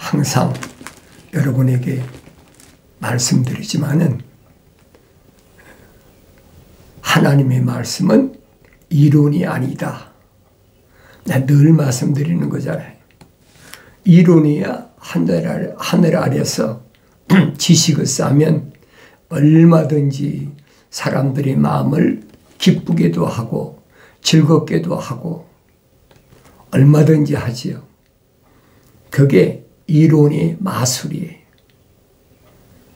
항상 여러분에게 말씀드리지만은 하나님의 말씀은 이론이 아니다. 나 늘 말씀드리는 거잖아요. 이론이야 하늘 아래서 지식을 쌓으면 얼마든지 사람들의 마음을 기쁘게도 하고 즐겁게도 하고 얼마든지 하지요. 그게 이론의 마술이에요.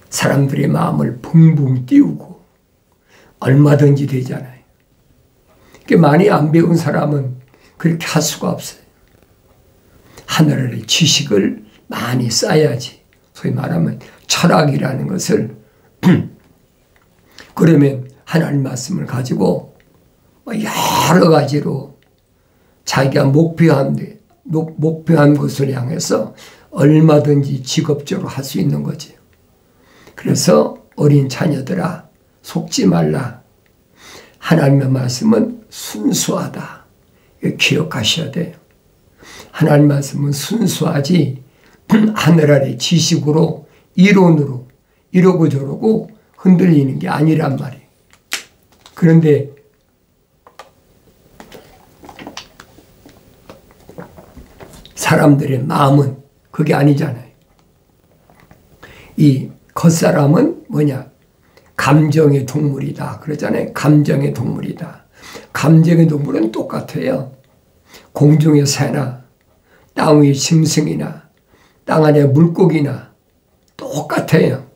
사람들의 마음을 붕붕 띄우고 얼마든지 되잖아요. 많이 안 배운 사람은 그렇게 할 수가 없어요. 하늘의 지식을 많이 쌓아야지. 소위 말하면 철학이라는 것을 그러면 하나님 말씀을 가지고 여러 가지로 자기가 목표한 것을 향해서 얼마든지 직업적으로 할 수 있는 거지. 그래서 어린 자녀들아 속지 말라. 하나님의 말씀은 순수하다. 기억하셔야 돼요. 하나님 말씀은 순수하지 하늘 아래 지식으로 이론으로 이러고 저러고 흔들리는 게 아니란 말이에요. 그런데 사람들의 마음은 그게 아니잖아요. 이 겉사람은 뭐냐? 감정의 동물이다. 그러잖아요. 감정의 동물이다. 감정의 동물은 똑같아요. 공중의 새나 땅 위의 짐승이나 땅 안의 물고기나 똑같아요.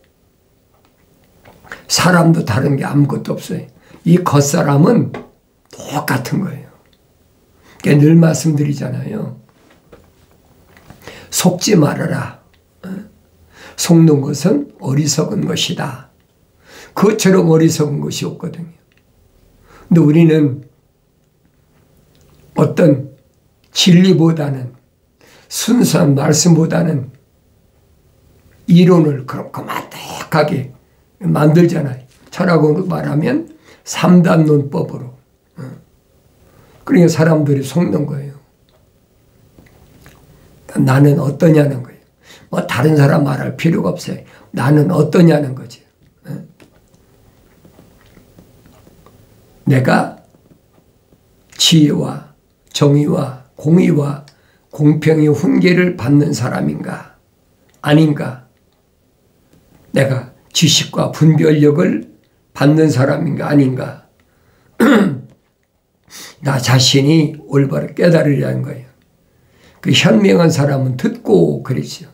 사람도 다른 게 아무것도 없어요. 이 겉사람은 똑같은 거예요. 그러니까 늘 말씀드리잖아요. 속지 말아라. 속는 것은 어리석은 것이다. 그것처럼 어리석은 것이 없거든요. 근데 우리는 어떤 진리보다는 순수한 말씀보다는 이론을 그렇게 거만하게 만들잖아요. 철학으로 말하면 3단 논법으로. 그러니까 사람들이 속는 거예요. 나는 어떠냐는 거예요. 뭐 다른 사람 말할 필요가 없어요. 나는 어떠냐는 거지. 내가 지혜와 정의와 공의와 공평의 훈계를 받는 사람인가 아닌가, 내가 지식과 분별력을 받는 사람인가 아닌가, 나 자신이 올바로 깨달으려는 거예요. 그 현명한 사람은 듣고 그러죠.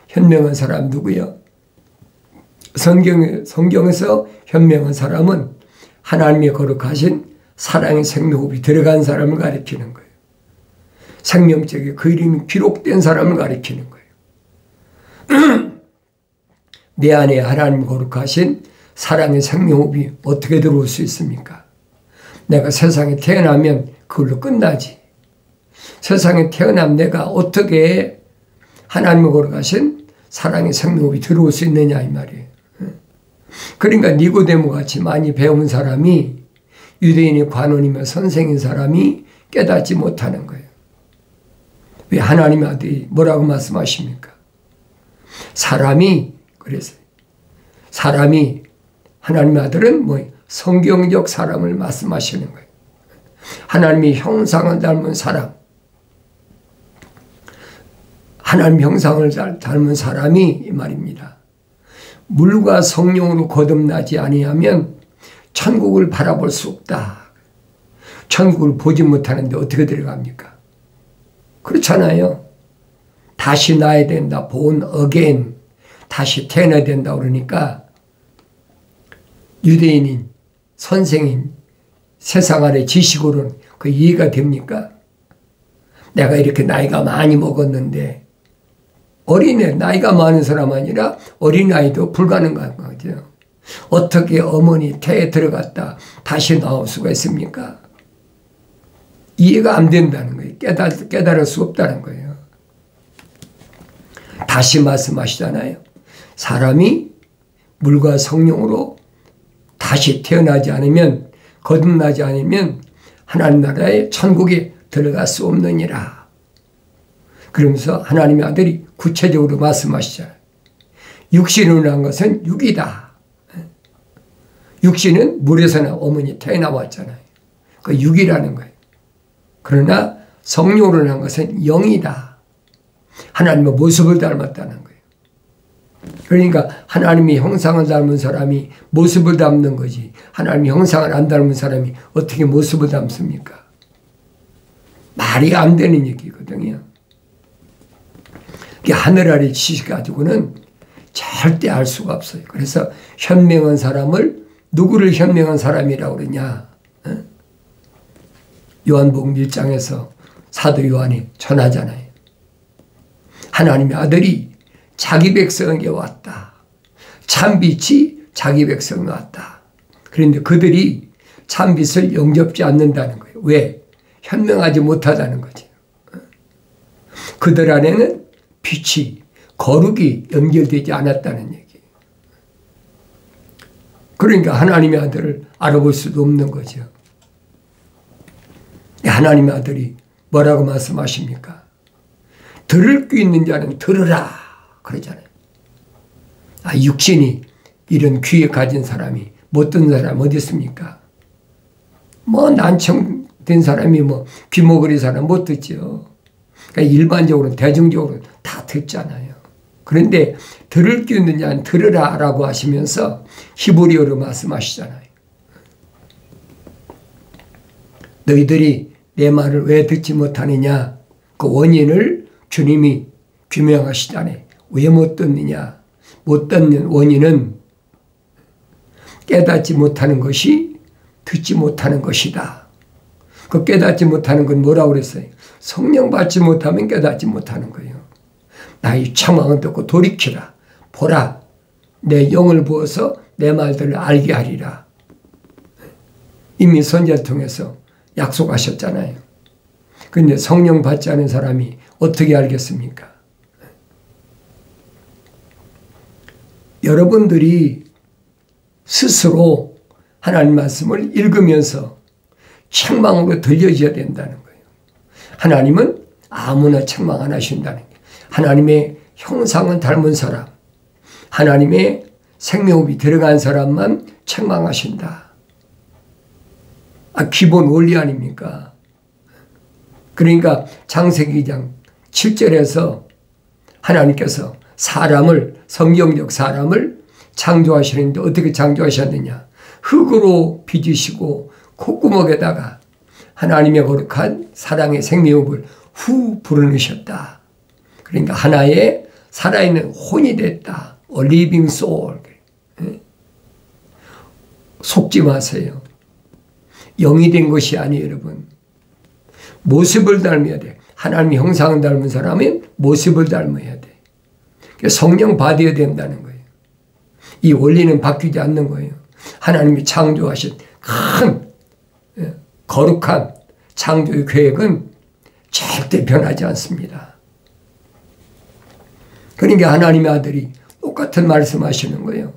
현명한 사람 누구요? 성경에서 현명한 사람은 하나님의 거룩하신 사랑의 생명호흡이 들어간 사람을 가리키는 거예요. 생명책에 그 이름이 기록된 사람을 가리키는 거예요. 내 안에 하나님 거룩하신 사랑의 생명호흡이 어떻게 들어올 수 있습니까? 내가 세상에 태어나면 그걸로 끝나지. 세상에 태어난 내가 어떻게 하나님의 거룩하신 사랑의 생명호흡이 들어올 수 있느냐 이 말이에요. 그러니까 니고데모 같이 많이 배운 사람이, 유대인의 관원이며 선생인 사람이 깨닫지 못하는 거예요. 왜? 하나님의 아들이 뭐라고 말씀하십니까? 사람이, 그래서 사람이, 하나님의 아들은 뭐 성경적 사람을 말씀하시는 거예요. 하나님의 형상을 닮은 사람, 하나님 형상을 닮은 사람이 이 말입니다. 물과 성령으로 거듭나지 아니하면 천국을 바라볼 수 없다. 천국을 보지 못하는데 어떻게 들어갑니까? 그렇잖아요. 다시 나야 된다. born again. 다시 태어나야 된다 그러니까 유대인인, 선생인, 세상 아래 지식으로는 그 이해가 됩니까? 내가 이렇게 나이가 많이 먹었는데, 어린애, 나이가 많은 사람 아니라 어린아이도 불가능한 거죠. 어떻게 어머니 태에 들어갔다 다시 나올 수가 있습니까? 이해가 안 된다는 거예요. 깨달을 수 없다는 거예요. 다시 말씀하시잖아요. 사람이 물과 성령으로 다시 태어나지 않으면, 거듭나지 않으면 하나님 나라의 천국에 들어갈 수 없느니라. 그러면서 하나님의 아들이 구체적으로 말씀하시잖아요. 육신으로 난 것은 육이다. 육신은 물에서나 어머니 태어나 왔잖아요. 그 육이라는 거예요. 그러나 성령으로 난 것은 영이다. 하나님의 모습을 닮았다는 거예요. 그러니까 하나님의 형상을 닮은 사람이 모습을 닮는 거지, 하나님의 형상을 안 닮은 사람이 어떻게 모습을 닮습니까? 말이 안 되는 얘기거든요. 하늘 아래 지식 가지고는 절대 알 수가 없어요. 그래서 현명한 사람을, 누구를 현명한 사람이라고 그러냐? 요한복음 1장에서 사도 요한이 전하잖아요. 하나님의 아들이 자기 백성에게 왔다. 참빛이 자기 백성에 왔다. 그런데 그들이 참빛을 영접지 않는다는 거예요. 왜? 현명하지 못하다는 거죠. 그들 안에는 빛이, 거룩이 연결되지 않았다는 얘기예요. 그러니까 하나님의 아들을 알아볼 수도 없는 거죠. 하나님의 아들이 뭐라고 말씀하십니까? 들을 귀 있는 자는 들으라 그러잖아요. 육신이 이런 귀에 가진 사람이 못 듣는 사람 어디 있습니까? 난청된 사람이 귀머거리 사람 못 듣죠. 그러니까 일반적으로 대중적으로 다 듣잖아요. 그런데 들을 귀 있는 자는 들으라 라고 하시면서 히브리어로 말씀하시잖아요. 너희들이 내 말을 왜 듣지 못하느냐? 그 원인을 주님이 규명하시잖아요. 왜 못 듣느냐? 못 듣는 원인은 깨닫지 못하는 것이 듣지 못하는 것이다. 그 깨닫지 못하는 건 뭐라고 그랬어요? 성령 받지 못하면 깨닫지 못하는 거예요. 나의 청망을 듣고 돌이키라. 보라. 내 영을 부어서 내 말들을 알게 하리라. 이미 선지자를 통해서 약속하셨잖아요. 그런데 성령 받지 않은 사람이 어떻게 알겠습니까? 여러분들이 스스로 하나님 말씀을 읽으면서 책망으로 들려줘야 된다는 거예요. 하나님은 아무나 책망 안 하신다는 거예요. 하나님의 형상은 닮은 사람, 하나님의 생명호흡이 들어간 사람만 책망하신다. 기본 원리 아닙니까? 그러니까 창세기 2장 7절에서 하나님께서 사람을, 성경적 사람을 창조하시는데 어떻게 창조하셨느냐? 흙으로 빚으시고 콧구멍에다가 하나님의 거룩한 사랑의 생명호흡을 후 불어넣으셨다. 그러니까 하나의 살아있는 혼이 됐다. A living soul. 속지 마세요. 영이 된 것이 아니에요, 여러분. 모습을 닮아야 돼. 하나님의 형상을 닮은 사람은 모습을 닮아야 돼. 성령 받아야 된다는 거예요. 이 원리는 바뀌지 않는 거예요. 하나님이 창조하신 큰 거룩한 창조의 계획은 절대 변하지 않습니다. 그러니까 하나님의 아들이 똑같은 말씀하시는 거예요.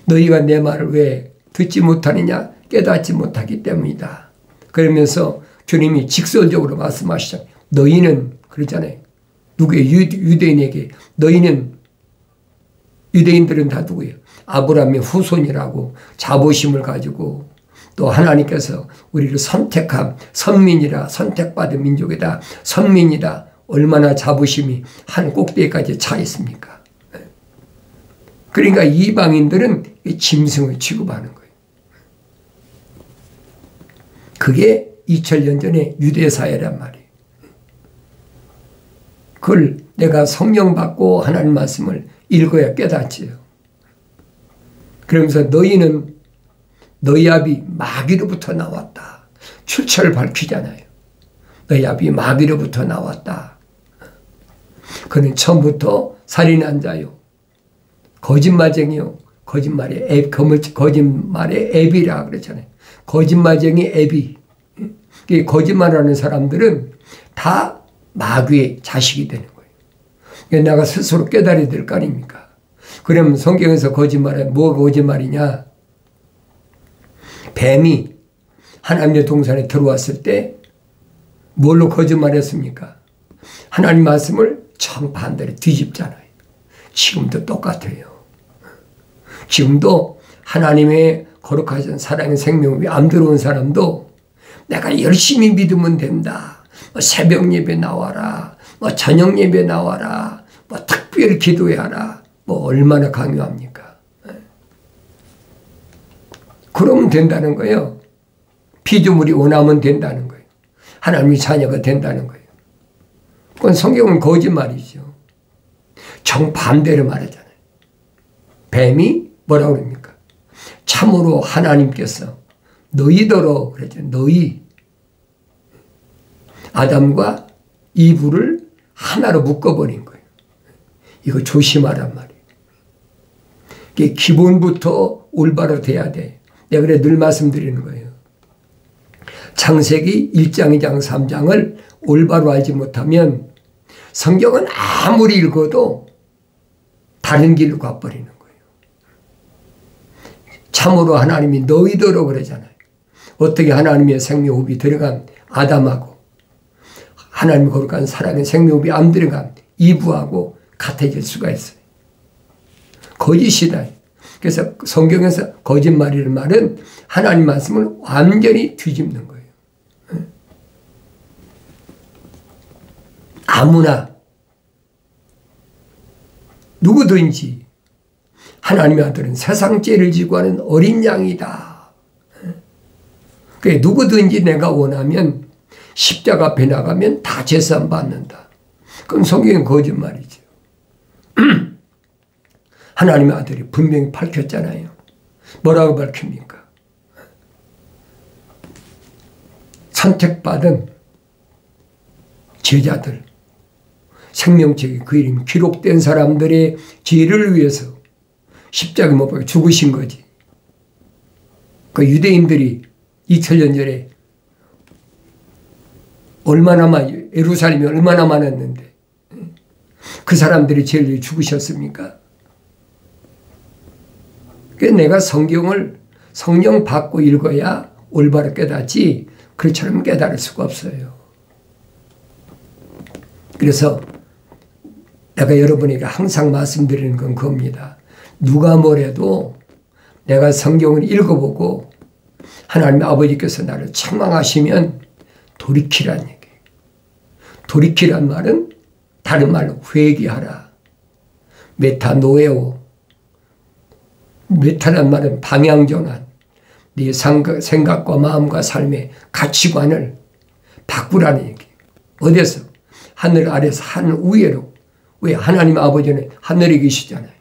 너희가 내 말을 왜 듣지 못하느냐? 깨닫지 못하기 때문이다. 그러면서 주님이 직설적으로 말씀하시잖아요. 너희는 그러잖아요. 누구예요? 유대인에게. 너희는, 유대인들은 다 누구예요? 아브라함의 후손이라고 자부심을 가지고 또 하나님께서 우리를 선택한 선민이라, 선택받은 민족이다, 선민이다. 얼마나 자부심이 한 꼭대기까지 차 있습니까? 그러니까 이방인들은 짐승을 취급하는 거예요. 그게 2000년 전에 유대사회란 말이에요. 그걸 내가 성령 받고 하나님 말씀을 읽어야 깨닫지요. 그러면서 너희는 너희 아비 마귀로부터 나왔다. 출처를 밝히잖아요. 너희 아비 마귀로부터 나왔다. 그는 처음부터 살인한 자요, 거짓말쟁이요, 거짓말의 앱이라 그러잖아요. 거짓말쟁이 앱이. 거짓말하는 사람들은 다 마귀의 자식이 되는 거예요. 내가 스스로 깨달아야 될 거 아닙니까? 그러면 성경에서 거짓말에 뭐가 거짓말이냐? 뱀이 하나님의 동산에 들어왔을 때 뭘로 거짓말했습니까? 하나님 말씀을 정반대로 뒤집잖아요. 지금도 똑같아요. 지금도 하나님의 거룩하신 사랑의 생명이 안 들어온 사람도 내가 열심히 믿으면 된다. 뭐 새벽 예배 나와라. 뭐 저녁 예배 나와라. 뭐 특별히 기도해라. 뭐 얼마나 강요합니까? 그러면 된다는 거예요. 피조물이 원하면 된다는 거예요. 하나님의 자녀가 된다는 거예요. 그건 성경은 거짓말이죠. 정반대로 말하잖아요. 뱀이 뭐라고 그럽니까? 참으로 하나님께서 너희더러 그랬죠. 너희 아담과 이브를 하나로 묶어버린 거예요. 이거 조심하란 말이에요. 이게 기본부터 올바로 돼야 돼. 내가 그래 늘 말씀드리는 거예요. 창세기 1장, 2장, 3장을 올바로 알지 못하면 성경은 아무리 읽어도 다른 길로 가버리는 거예요. 참으로 하나님이 너희더러 그러잖아요. 어떻게 하나님의 생명호흡이 들어간 아담하고 하나님의 거룩한 사랑의 생명호흡이 안 들어간 이브하고 같아질 수가 있어요. 거짓이다. 그래서 성경에서 거짓말이라는 말은 하나님 말씀을 완전히 뒤집는 거예요. 아무나 누구든지 하나님의 아들은 세상 죄를 지고 하는 어린 양이다. 그래 누구든지 내가 원하면 십자가 앞에 나가면 다 제사함 받는다. 그건 성경은 거짓말이죠. 하나님의 아들이 분명히 밝혔잖아요. 뭐라고 밝힙니까? 선택받은 제자들, 생명책에 그 이름이 기록된 사람들의 죄를 위해서 십자가에 못 박혀 죽으신 거지. 그 유대인들이 2000년 전에 예루살렘이 얼마나 많았는데 그 사람들이 죄를 위해 죽으셨습니까? 그래서 내가 성령 받고 읽어야 올바로 깨닫지 그처럼 깨달을 수가 없어요. 그래서 내가 여러분에게 항상 말씀드리는 건 그겁니다. 누가 뭐래도 내가 성경을 읽어보고 하나님 아버지께서 나를 책망하시면 돌이키란 얘기예요. 돌이키란 말은 다른 말로 회개하라. 메타노에오. 메타란 말은 방향전환. 네 생각과 마음과 삶의 가치관을 바꾸라는 얘기예요. 어디서? 하늘 아래서 하늘 위로. 왜? 하나님 아버지는 하늘에 계시잖아요.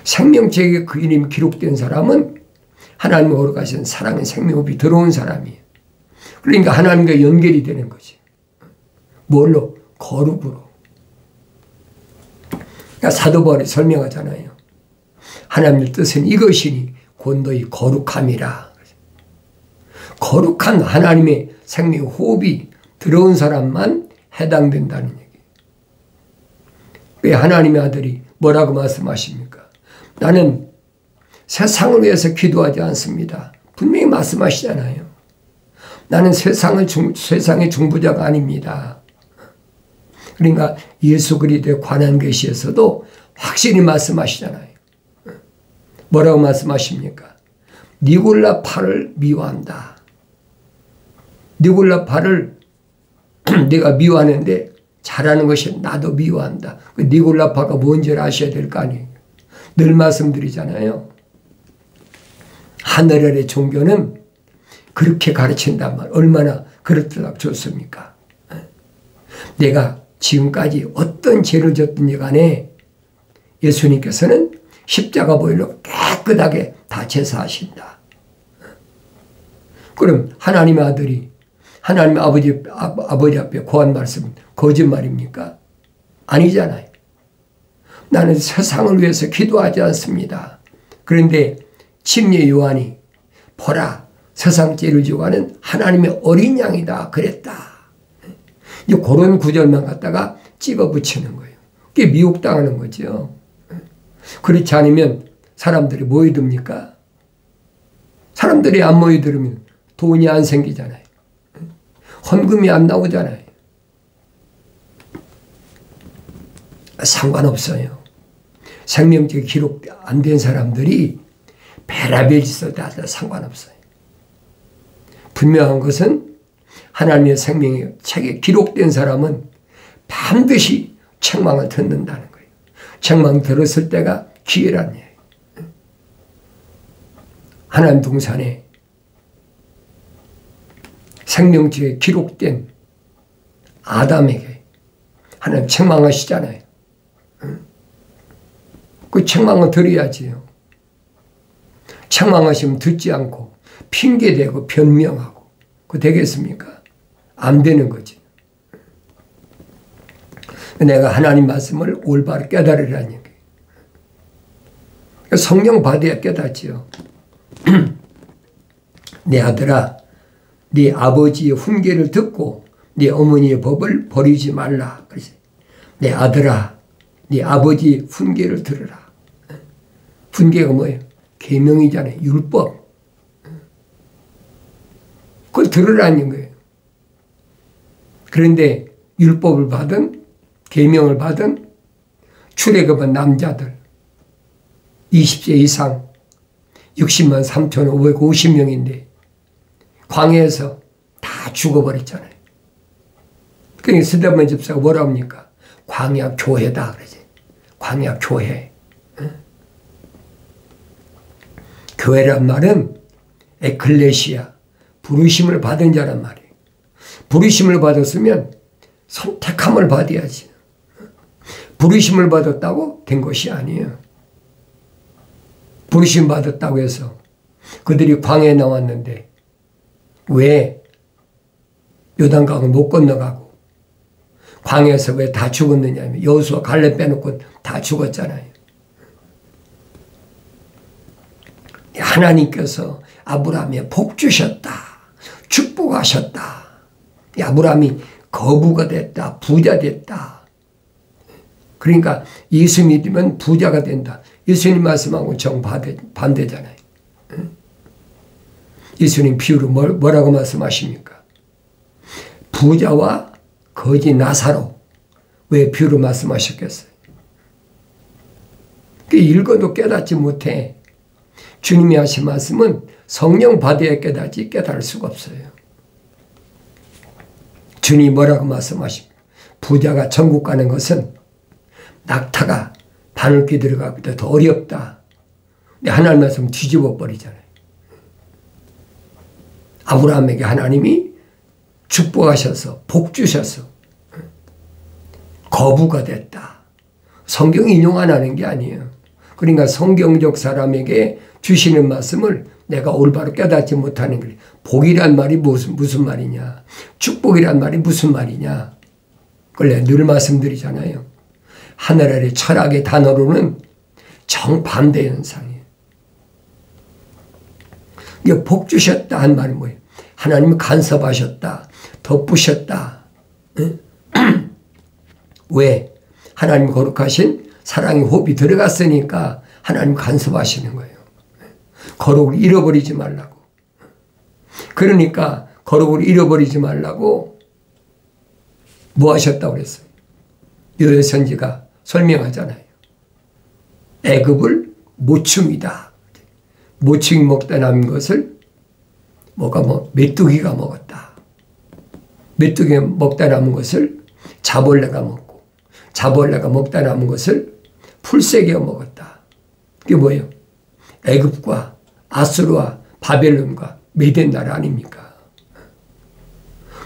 생명책에 그 이름이 기록된 사람은 하나님의 거룩하신 사랑의 생명호흡이 들어온 사람이에요. 그러니까 하나님과 연결이 되는 거지. 뭘로? 거룩으로. 그러니까 사도 바울이 설명하잖아요. 하나님의 뜻은 이것이니 곧 너희 거룩함이라. 거룩한 하나님의 생명호흡이 들어온 사람만 해당된다는 얘기예요. 왜 하나님의 아들이 뭐라고 말씀하십니까? 나는 세상을 위해서 기도하지 않습니다. 분명히 말씀하시잖아요. 나는 세상의 중보자가 아닙니다. 그러니까 예수 그리스도에 관한 계시에서도 확실히 말씀하시잖아요. 뭐라고 말씀하십니까? 니골라파를 미워한다. 니골라파를 내가 미워하는데 잘하는 것이 나도 미워한다. 그 니골라파가 뭔지를 아셔야 될 거 아니에요. 늘 말씀드리잖아요. 하늘 아래 종교는 그렇게 가르친단 말. 얼마나 그렇더라 좋습니까? 내가 지금까지 어떤 죄를 졌든지 간에 예수님께서는 십자가 보혈로 깨끗하게 다 제사하신다. 그럼 하나님의 아들이 하나님의 아버지 앞에 고한 말씀은 거짓말입니까? 아니잖아요. 나는 세상을 위해서 기도하지 않습니다. 그런데 침례 요한이 보라 세상 죄를 지고 하는 하나님의 어린 양이다 그랬다. 이제 그런 구절만 갖다가 찍어 붙이는 거예요. 그게 미혹당하는 거죠. 그렇지 않으면 사람들이 모여듭니까? 사람들이 안 모여들으면 돈이 안 생기잖아요. 헌금이 안 나오잖아요. 상관없어요. 생명책에 기록 안 된 사람들이 베라벨 있어도 상관없어요. 분명한 것은 하나님의 생명의 책에 기록된 사람은 반드시 책망을 듣는다는 거예요. 책망 들었을 때가 기회란 얘기예요. 하나님 동산에 생명책에 기록된 아담에게 하나님 책망하시잖아요. 그 책망을 들어야지요. 책망하시면 듣지 않고 핑계대고 변명하고 그 되겠습니까? 안 되는 거지. 내가 하나님 말씀을 올바로 깨달으라는 얘기예요. 성령 받아야 깨닫지요. 내 아들아, 네 아버지의 훈계를 듣고 네 어머니의 법을 버리지 말라. 그래서 내 아들아, 네 아버지의 훈계를 들으라. 훈계가 뭐예요? 계명이잖아요. 율법. 그걸 들으라는 거예요. 그런데 율법을 받은, 계명을 받은 출애굽한 남자들 20세 이상 60만 3,550명인데 광야에서 다 죽어버렸잖아요. 그러니까 스데반 집사가 뭐라 합니까? 광야 교회다 그러지. 광야 교회. 교회란 말은 에클레시아, 부르심을 받은 자란 말이에요. 부르심을 받았으면 선택함을 받아야지. 부르심을 받았다고 된 것이 아니에요. 부르심 받았다고 해서 그들이 광야에 나왔는데 왜 요단강을 못 건너가고 광야에서 왜 다 죽었느냐. 여호수아 갈렙 빼놓고 다 죽었잖아요. 하나님께서 아브라함에 복 주셨다. 축복하셨다. 아브라함이 거부가 됐다. 부자 됐다. 그러니까 예수 믿으면 부자가 된다. 예수님 말씀하고 정반대잖아요. 예수님 비유로 뭐라고 말씀하십니까? 부자와 거지 나사로 왜 비유로 말씀하셨겠어요? 읽어도 깨닫지 못해. 주님이 하신 말씀은 성령 받아야 깨닫지 깨달을 수가 없어요. 주님이 뭐라고 말씀하십니까? 부자가 천국 가는 것은 낙타가 바늘귀 들어가기보다 더 어렵다. 근데 하나님 말씀 뒤집어 버리잖아요. 아브라함에게 하나님이 축복하셔서 복 주셔서 거부가 됐다. 성경 인용 안 하는 게 아니에요. 그러니까 성경적 사람에게 주시는 말씀을 내가 올바로 깨닫지 못하는 거예요. 복이란 말이 무슨 말이냐. 축복이란 말이 무슨 말이냐. 그걸 내가 늘 말씀드리잖아요. 하늘 아래 철학의 단어로는 정반대 현상이에요. 이게 복 주셨다 한 말은 뭐예요? 하나님이 간섭하셨다. 덮으셨다. 왜? 하나님 거룩하신 사랑의 호흡이 들어갔으니까 하나님 간섭하시는 거예요. 거룩을 잃어버리지 말라고. 그러니까 거룩을 잃어버리지 말라고 뭐 하셨다고 그랬어요? 요엘 선지가 설명하잖아요. 애굽을 모충이다. 모충이 먹다 남은 것을 메뚜기가 먹었다. 메뚜기가 먹다 남은 것을 자벌레가 먹고 자벌레가 먹다 남은 것을 풀새기가 먹었다. 그게 뭐예요? 애굽과 아수르와 바벨론과 메덴 나라 아닙니까?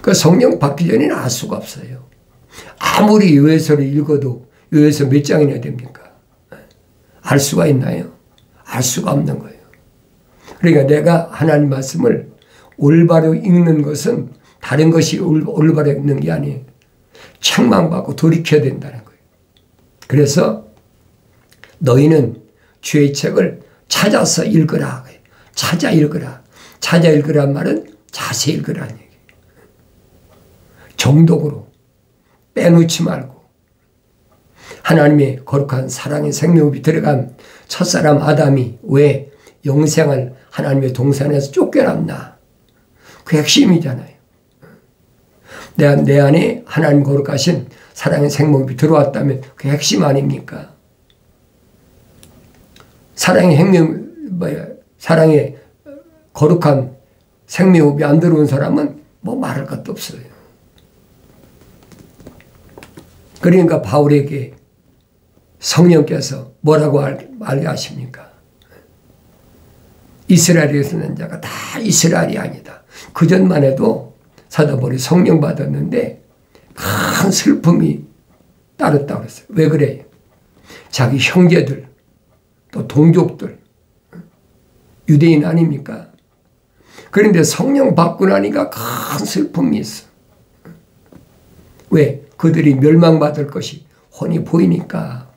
그 성령 받기 전에는 알 수가 없어요. 아무리 요엘서를 읽어도 요엘서 몇 장이나 됩니까? 알 수가 있나요? 알 수가 없는 거예요. 그러니까 내가 하나님 말씀을 올바로 읽는 것은 다른 것이 올바로 읽는 게 아니에요. 책망받고 돌이켜야 된다는 거예요. 그래서 너희는 주의 책을 찾아서 읽으라. 찾아 읽으라. 찾아 읽으란 말은 자세히 읽으라는 얘기예요. 정독으로 빼놓지 말고 하나님의 거룩한 사랑의 생명이 들어간 첫사람 아담이 왜 영생을 하나님의 동산에서 쫓겨났나? 그 핵심이잖아요. 내 안에 하나님 거룩하신 사랑의 생명이 들어왔다면 그게 핵심 아닙니까? 사랑의 사랑의 거룩한 생명이 안 들어온 사람은 뭐 말할 것도 없어요. 그러니까 바울에게 성령께서 뭐라고 알게 하십니까? 이스라엘에서 난 자가 다 이스라엘이 아니다. 그전만 해도 사도 바울이 성령 받았는데 큰 슬픔이 따랐다고 그랬어요. 왜 그래요? 자기 형제들 또 동족들 유대인 아닙니까? 그런데 성령 받고 나니까 큰 슬픔이 있어. 왜? 그들이 멸망받을 것이 훤히 보이니까.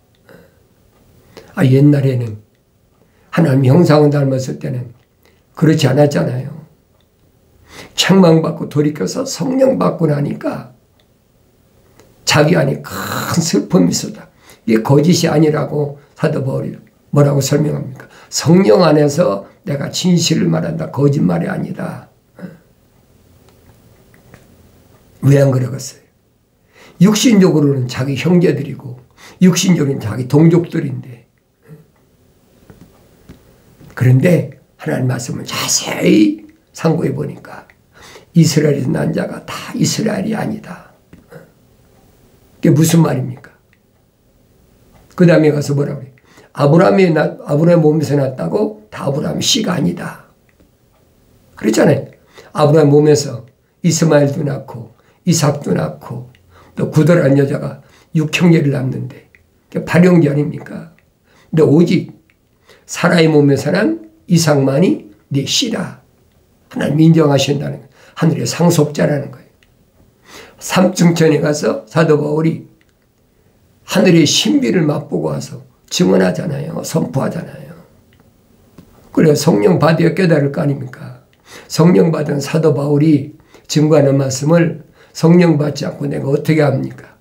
옛날에는 하나님 형상을 닮았을 때는 그렇지 않았잖아요. 책망받고 돌이켜서 성령 받고 나니까 자기 안에 큰 슬픔이 있었다. 이게 거짓이 아니라고 사도 바울이 뭐라고 설명합니까? 성령 안에서 내가 진실을 말한다. 거짓말이 아니다. 왜 안 그러겠어요? 육신적으로는 자기 형제들이고 육신적으로는 자기 동족들인데, 그런데 하나님 말씀을 자세히 상고해 보니까 이스라엘에서 난 자가 다 이스라엘이 아니다. 그게 무슨 말입니까? 그 다음에 가서 뭐라고 해요? 아브라함의 몸에서 났다고 다 아브라함의 씨가 아니다. 그랬잖아요. 아브라함 몸에서 이스마엘도 낳고 이삭도 낳고 또 구덜한 여자가 6형제를 낳는데 그게 8형제 아닙니까? 근데 오직 사라의 몸에서 난 이삭만이 네 씨다. 하나님 인정하신다는 거예요. 하늘의 상속자라는 거예요. 삼층천에 가서 사도 바울이 하늘의 신비를 맛보고 와서 증언하잖아요. 선포하잖아요. 그래서 성령 받아야 깨달을 거 아닙니까? 성령 받은 사도 바울이 증거하는 말씀을 성령 받지 않고 내가 어떻게 합니까?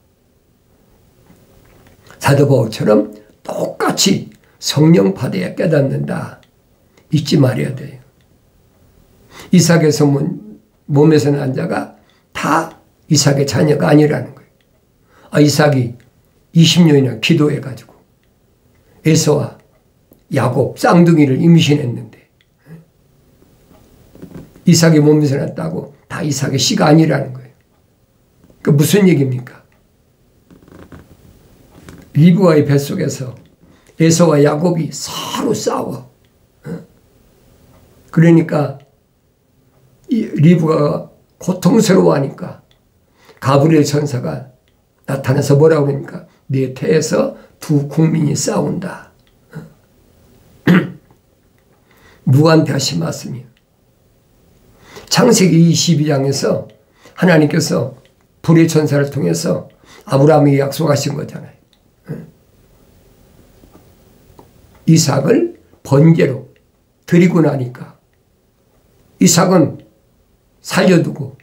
사도 바울처럼 똑같이 성령 받아야 깨닫는다. 잊지 말아야 돼요. 이삭의 몸에서 난 자가 다 이삭의 자녀가 아니라는 거예요. 이삭이 20년이나 기도해가지고 에서와 야곱 쌍둥이를 임신했는데 이삭의 몸에서 났다고 다 이삭의 씨가 아니라는 거예요. 그 무슨 얘기입니까? 리브가의 뱃속에서 에서와 야곱이 서로 싸워. 그러니까 리브가가 고통스러워하니까 가브리엘 천사가 나타나서 뭐라고 그러니까 네 태에서 두 국민이 싸운다. 누구한테 하신 말씀이에요? 창세기 22장에서 하나님께서 불의 천사를 통해서 아브라함에게 약속하신 거잖아요. 이삭을 번제로 드리고 나니까 이삭은 살려두고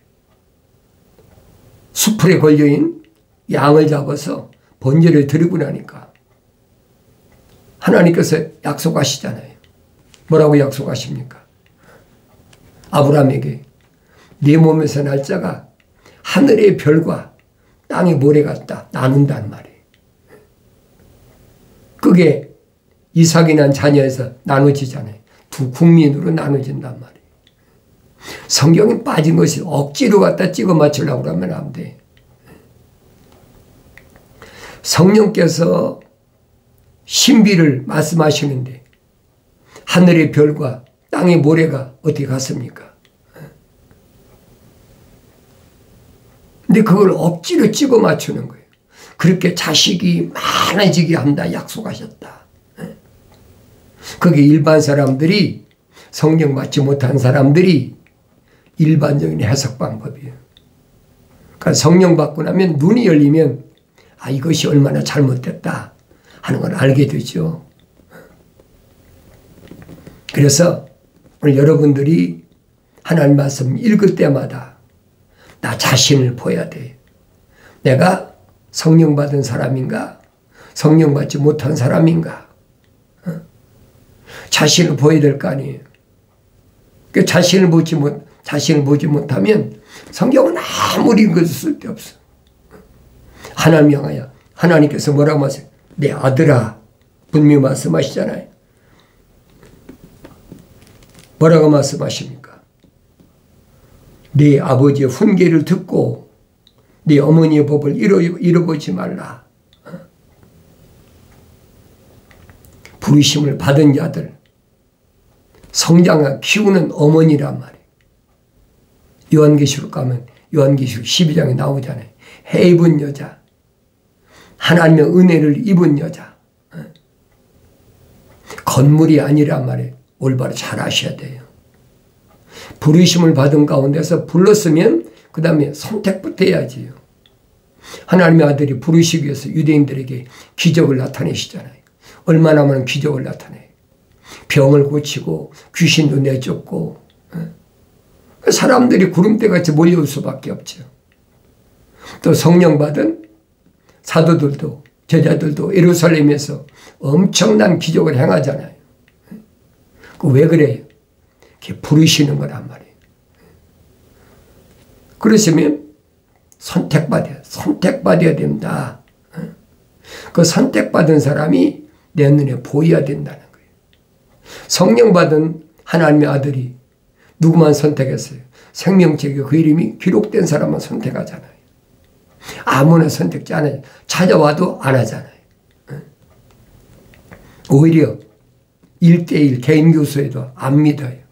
수풀에 걸려있는 양을 잡아서 번제를 드리고 나니까 하나님께서 약속하시잖아요. 뭐라고 약속하십니까? 아브라함에게 네 몸에서 날 자가 하늘의 별과 땅의 모래 같다 나눈다는 말이에요. 그게 이삭이 난 자녀에서 나눠지잖아요. 두 국민으로 나눠진단 말이에요. 성경에 빠진 것이 억지로 갖다 찍어 맞추려고 하면 안 돼. 성령께서 신비를 말씀하시는데 하늘의 별과 땅의 모래가 어떻게 갔습니까? 근데 그걸 억지로 찍어 맞추는 거예요. 그렇게 자식이 많아지게 한다 약속하셨다. 그게 일반 사람들이 성령 받지 못한 사람들이 일반적인 해석 방법이에요. 그러니까 성령 받고 나면 눈이 열리면 이것이 얼마나 잘못됐다 하는 걸 알게 되죠. 그래서 오늘 여러분들이 하나님 말씀 읽을 때마다 나 자신을 보여야 돼. 내가 성령 받은 사람인가? 성령 받지 못한 사람인가? 자신을 보여야 될 거 아니에요. 자신을 보지 못하면 성경은 아무리 읽어도 쓸데없어. 하나님 향하여 하나님께서 뭐라고 하세요? 내 아들아, 분명히 말씀하시잖아요. 뭐라고 말씀하십니까? 네 아버지의 훈계를 듣고 네 어머니의 법을 잃어보지 말라. 부르심을 받은 자들, 성장하고 키우는 어머니란 말이에요. 요한계시록 가면 요한계시록 12장에 나오잖아요. 해 입은 여자, 하나님의 은혜를 입은 여자. 건물이 아니란 말이에요. 올바로 잘 아셔야 돼요. 부르심을 받은 가운데서 불렀으면 그 다음에 선택부터 해야지요. 하나님의 아들이 부르시기 위해서 유대인들에게 기적을 나타내시잖아요. 얼마나 많은 기적을 나타내요. 병을 고치고 귀신도 내쫓고 사람들이 구름대같이 몰려올 수밖에 없죠. 또 성령 받은 사도들도 제자들도 예루살렘에서 엄청난 기적을 행하잖아요. 왜 그래요? 그게 부르시는 거란 말이에요. 그러시면 선택받아야 된다. 그 선택받은 사람이 내 눈에 보여야 된다는 거예요. 성령 받은 하나님의 아들이 누구만 선택했어요? 생명책에 그 이름이 기록된 사람만 선택하잖아요. 아무나 선택지 않아요. 찾아와도 안 하잖아요. 오히려 1:1 개인 교수에도 안 믿어요.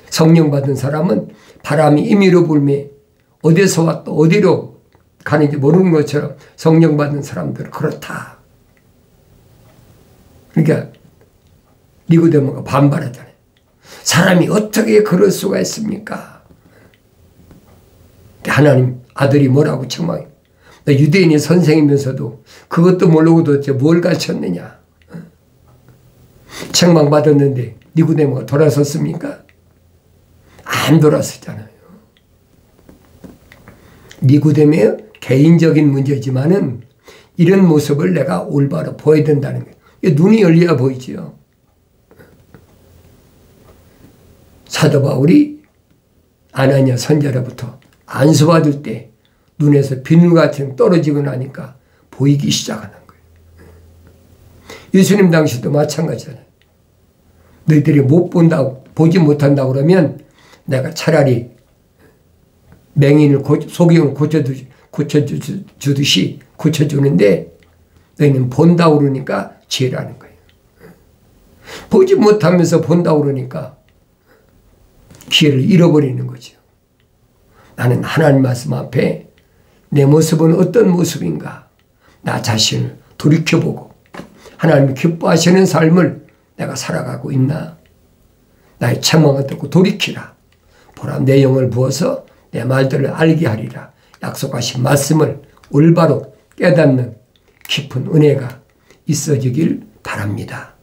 성령 받은 사람은 바람이 임의로 불며 어디서 왔다 어디로 가는지 모르는 것처럼 성령 받은 사람들은 그렇다. 그러니까 니고데모가 반발하잖아요. 사람이 어떻게 그럴 수가 있습니까? 하나님 아들이 뭐라고 책망해. 유대인의 선생이면서도 그것도 모르고 도대체 뭘 가르쳤느냐. 책망받았는데 니고데모가 돌아섰습니까? 안 돌아섰잖아요. 니고데모의 개인적인 문제지만은 이런 모습을 내가 올바로 보여야 된다는 거예요. 눈이 열려야 보이지요. 사도 바울이 아나니아 선지자로부터 안수받을 때 눈에서 비늘같이 떨어지고 나니까 보이기 시작하는 거예요. 예수님 당시도 마찬가지잖아요. 너희들이 못 본다고, 보지 못한다고 그러면 내가 차라리 맹인을 소경을 고쳐주듯이 고쳐주는데 너희는 본다고 그러니까 죄라는 거예요. 보지 못하면서 본다고 그러니까 기회를 잃어버리는 거죠. 나는 하나님 말씀 앞에 내 모습은 어떤 모습인가? 나 자신을 돌이켜보고 하나님이 기뻐하시는 삶을 내가 살아가고 있나? 나의 책망을 듣고 돌이키라. 보라 내 영을 부어서 내 말들을 알게 하리라. 약속하신 말씀을 올바로 깨닫는 깊은 은혜가 있어지길 바랍니다.